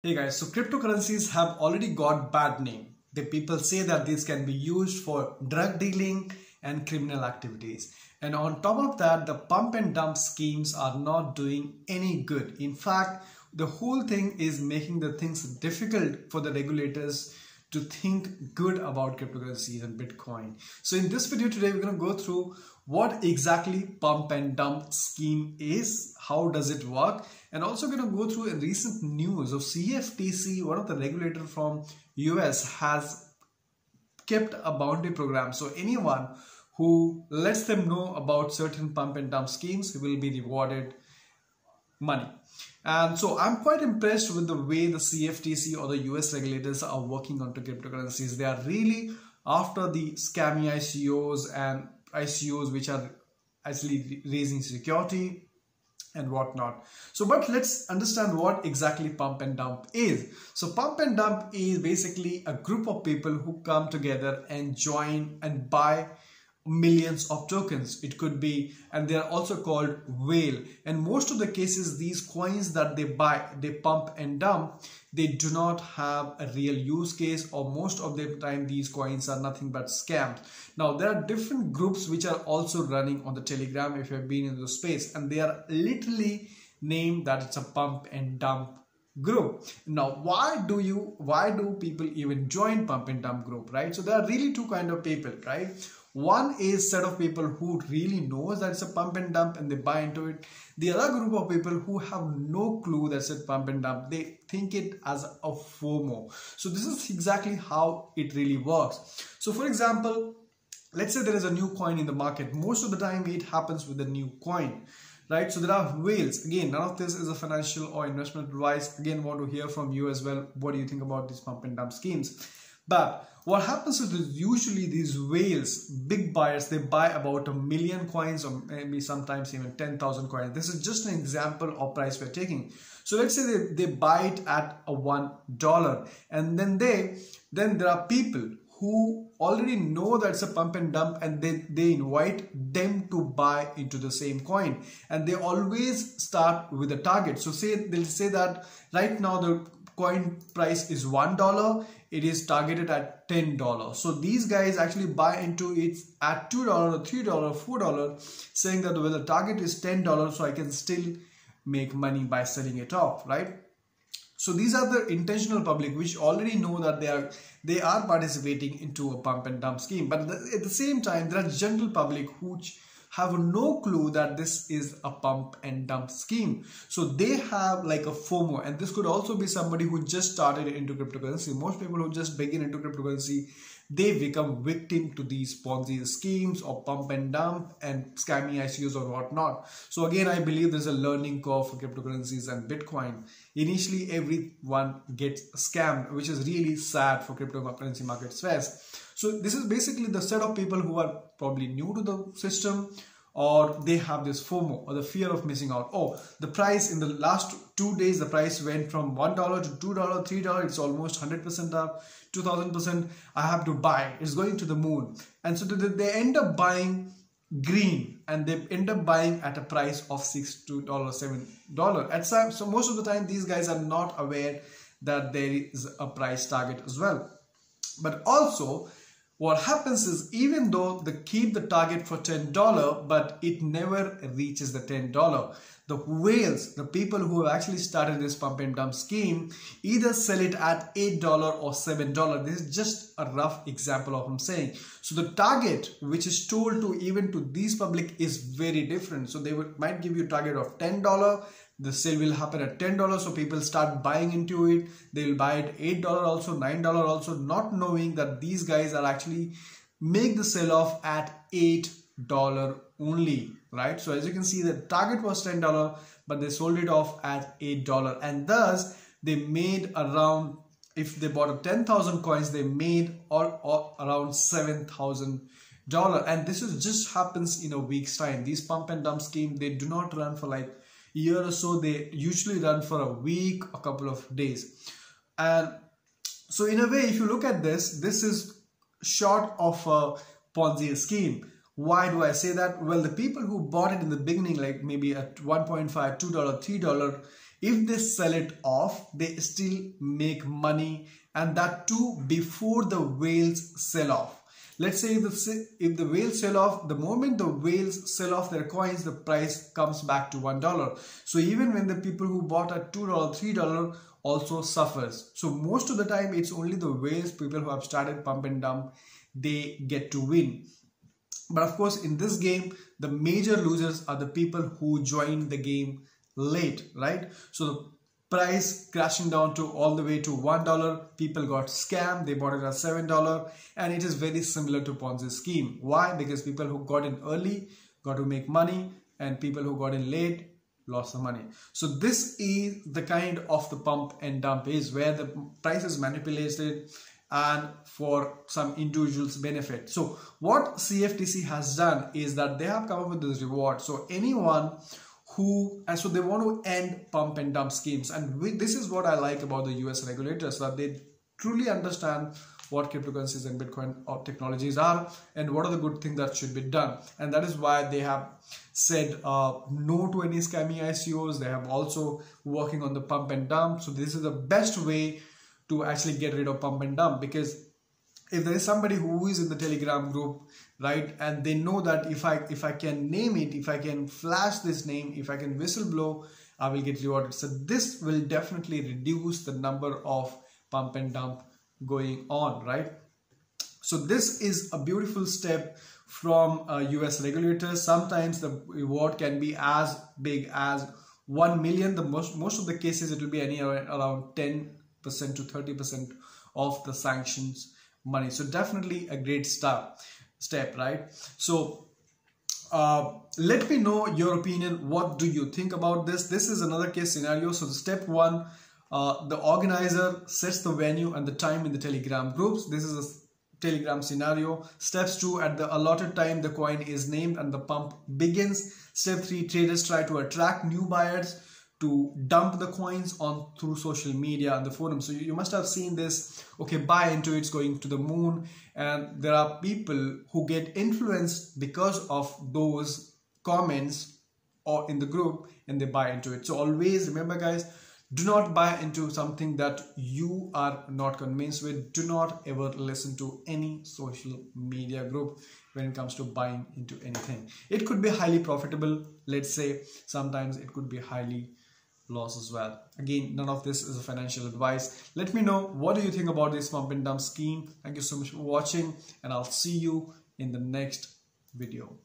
Hey guys, so cryptocurrencies have already got bad name. The people say that these can be used for drug dealing and criminal activities. And on top of that, the pump and dump schemes are not doing any good. In fact, the whole thing is making the things difficult for the regulators to think good about cryptocurrencies and Bitcoin. So in this video today, we're going to go through what exactly pump and dump scheme is, how does it work, and also going to go through a recent news of CFTC, one of the regulator from US, has kept a bounty program. So anyone who lets them know about certain pump and dump schemes will be rewarded money. And so I'm quite impressed with the way the CFTC or the US regulators are working onto cryptocurrencies. They are really after the scammy ICOs and ICOs which are actually raising security and whatnot. So but let's understand what exactly pump and dump is. So pump and dump is basically a group of people who come together and join and buy millions of tokens. It could be, and they are also called whale, and most of the cases these coins that they buy, they pump and dump, they do not have a real use case, or most of the time these coins are nothing but scams. Now there are different groups which are also running on the Telegram if you have been in the space, and they are literally named that it's a pump and dump group. Now why do people even join pump and dump group, right? So there are really two kind of people, right? One is set of people who really knows that it's a pump and dump and they buy into it. The other group of people who have no clue that's a pump and dump, they think it as a FOMO. So this is exactly how it really works. So for example, let's say there is a new coin in the market. Most of the time it happens with a new coin, right? So there are whales. Again, none of this is a financial or investment advice. Again, want to hear from you as well. What do you think about these pump and dump schemes? But what happens is usually these whales, big buyers, they buy about 1 million coins or maybe sometimes even 10,000 coins. This is just an example of price we're taking. So let's say they buy it at a $1, and then there are people who already know that's a pump and dump, and they invite them to buy into the same coin, and they always start with a target. So they'll say that right now the coin price is $1, it is targeted at $10. So these guys actually buy into it at $2 or $3 or $4, saying that well, the target is $10, so I can still make money by selling it off, right? So these are the intentional public which already know that they are participating into a pump and dump scheme. But at the same time, there are general public who have no clue that this is a pump and dump scheme. So they have like a FOMO, and this could also be somebody who just started into cryptocurrency. Most people who just begin into cryptocurrency, they become victim to these Ponzi schemes or pump and dump and scammy ICOs or whatnot. So again, I believe there's a learning curve for cryptocurrencies and Bitcoin. Initially, everyone gets scammed, which is really sad for cryptocurrency market space. So this is basically the set of people who are probably new to the system, or they have this FOMO or the fear of missing out. Oh, the price in the last 2 days, the price went from $1 to $2, $3. It's almost 100% up, 2000%. I have to buy. It's going to the moon. And so they end up buying green, and they end up buying at a price of $6 to $7. So most of the time, these guys are not aware that there is a price target as well. But also, what happens is even though they keep the target for $10, but it never reaches the $10. The whales, the people who have actually started this pump and dump scheme, either sell it at $8 or $7. This is just a rough example of what I'm saying. So the target which is told to even to these public is very different. So they might give you a target of $10. The sale will happen at $10, so people start buying into it. They will buy it $8 also, $9 also, not knowing that these guys are actually make the sell off at $8 only, right? So as you can see, the target was $10, but they sold it off at $8, and thus they made around, if they bought 10,000 coins, they made all around $7,000, and this is just happens in a week's time. These pump and dump scheme, they do not run for like year or so. They usually run for a week, a couple of days. And so in a way, if you look at this is short of a Ponzi scheme. Why do I say that? Well, the people who bought it in the beginning, like maybe at 1.5, $2, $3, If they sell it off, they still make money, and that too before the whales sell off. Let's say if the whales sell off, the moment the whales sell off their coins, the price comes back to $1. So even when the people who bought at $2, $3 also suffers. So most of the time, it's only the whales, people who have started pump and dump, they get to win. But of course, in this game, the major losers are the people who join the game late, right? So the price crashing down to all the way to $1. People got scammed. They bought it at $7, and it is very similar to Ponzi scheme. Why? Because people who got in early got to make money, and people who got in late lost the money. So this is the kind of the pump and dump is, where the price is manipulated and for some individuals' benefit. So what CFTC has done is that they have come up with this reward. So anyone so they want to end pump and dump schemes, and this is what I like about the US regulators, that they truly understand what cryptocurrencies and Bitcoin technologies are and what are the good things that should be done. And that is why they have said no to any scammy ICOs. They have also working on the pump and dump. So this is the best way to actually get rid of pump and dump, because if there is somebody who is in the Telegram group, right, and they know that if I can name it, if I can flash this name, if I can whistle blow, I will get rewarded. So this will definitely reduce the number of pump and dump going on, right? So this is a beautiful step from US regulators. Sometimes the reward can be as big as 1 million. The most of the cases it will be anywhere around 10% to 30% of the sanctions money. So definitely a great step, right? So let me know your opinion. What do you think about this? This is another case scenario. So the step one, the organizer sets the venue and the time in the Telegram groups. This is a Telegram scenario. Steps 2, at the allotted time the coin is named and the pump begins. Step 3, traders try to attract new buyers to dump the coins on through social media and the forum. So you must have seen this. Okay, buy into it's going to the moon, and there are people who get influenced because of those comments or in the group, and they buy into it. So always remember, guys, do not buy into something that you are not convinced with. Do not ever listen to any social media group when it comes to buying into anything. It could be highly profitable, let's say. Sometimes it could be highly loss as well. Again, none of this is a financial advice. Let me know, what do you think about this pump and dump scheme? Thank you so much for watching, and I'll see you in the next video.